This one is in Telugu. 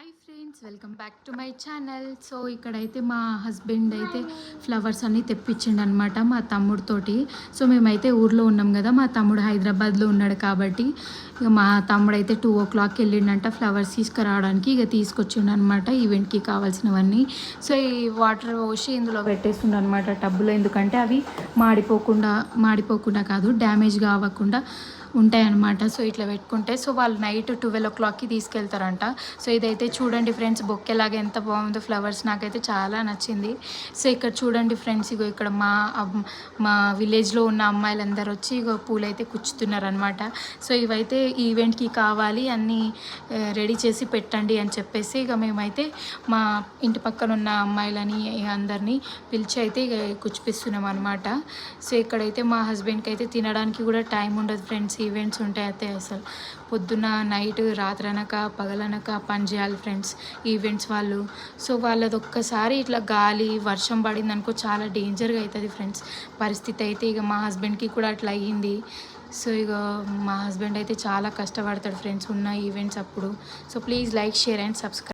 Hi friends, welcome back to my channel. So ఇక్కడైతే మా హస్బెండ్ అయితే ఫ్లవర్స్ అన్నీ తెప్పించిండు అనమాట మా తమ్ముడితోటి. సో మేమైతే ఊర్లో ఉన్నాం కదా, మా తమ్ముడు హైదరాబాద్లో ఉన్నాడు కాబట్టి ఇక మా తమ్ముడు అయితే 2 o'clock వెళ్ళిండంట ఫ్లవర్స్ తీసుకురావడానికి. ఇక తీసుకొచ్చిండు అనమాట ఈవెంట్కి కావాల్సినవన్నీ. సో ఈ వాటర్ పోసి ఇందులో పెట్టేస్తుండ అనమాట టబ్బులో, ఎందుకంటే అవి మాడిపోకుండా కాదు, డ్యామేజ్ కావకుండా ఉంటాయన్నమాట. సో ఇట్లా పెట్టుకుంటే సో వాళ్ళు నైట్ 12 o'clockకి తీసుకెళ్తారంట. సో ఇదైతే చూడండి ఫ్రెండ్స్, బొక్కేలాగా ఎంత బాగుందో ఫ్లవర్స్, నాకైతే చాలా నచ్చింది. సో ఇక్కడ చూడండి ఫ్రెండ్స్, ఇగో ఇక్కడ మా విలేజ్లో ఉన్న అమ్మాయిలందరూ వచ్చి ఇగో పూలు అయితే కుచ్చుతున్నారనమాట. సో ఇవైతే ఈవెంట్కి కావాలి, అన్నీ రెడీ చేసి పెట్టండి అని చెప్పేసి ఇక మేమైతే మా ఇంటి పక్కన ఉన్న అమ్మాయిలని అందరినీ పిలిచి అయితే ఇక కుచ్చిపిస్తున్నాం అనమాట. సో ఇక్కడైతే మా హస్బెండ్కి అయితే తినడానికి కూడా టైం ఉండదు ఫ్రెండ్స్, ఈవెంట్స్ ఉంటాయి అయితే అసలు పొద్దున్న నైట్ రాత్రనక పగలనక పని చేయాలి ఫ్రెండ్స్ ఈవెంట్స్ వాళ్ళు. సో వాళ్ళది ఒక్కసారి ఇట్లా గాలి వర్షం పడింది అనుకో చాలా డేంజర్గా అవుతుంది ఫ్రెండ్స్ పరిస్థితి అయితే. ఇక మా హస్బెండ్కి కూడా అట్లా అయ్యింది. సో ఇక మా హస్బెండ్ అయితే చాలా కష్టపడతాడు ఫ్రెండ్స్ ఉన్న ఈవెంట్స్ అప్పుడు. So please like, share and subscribe.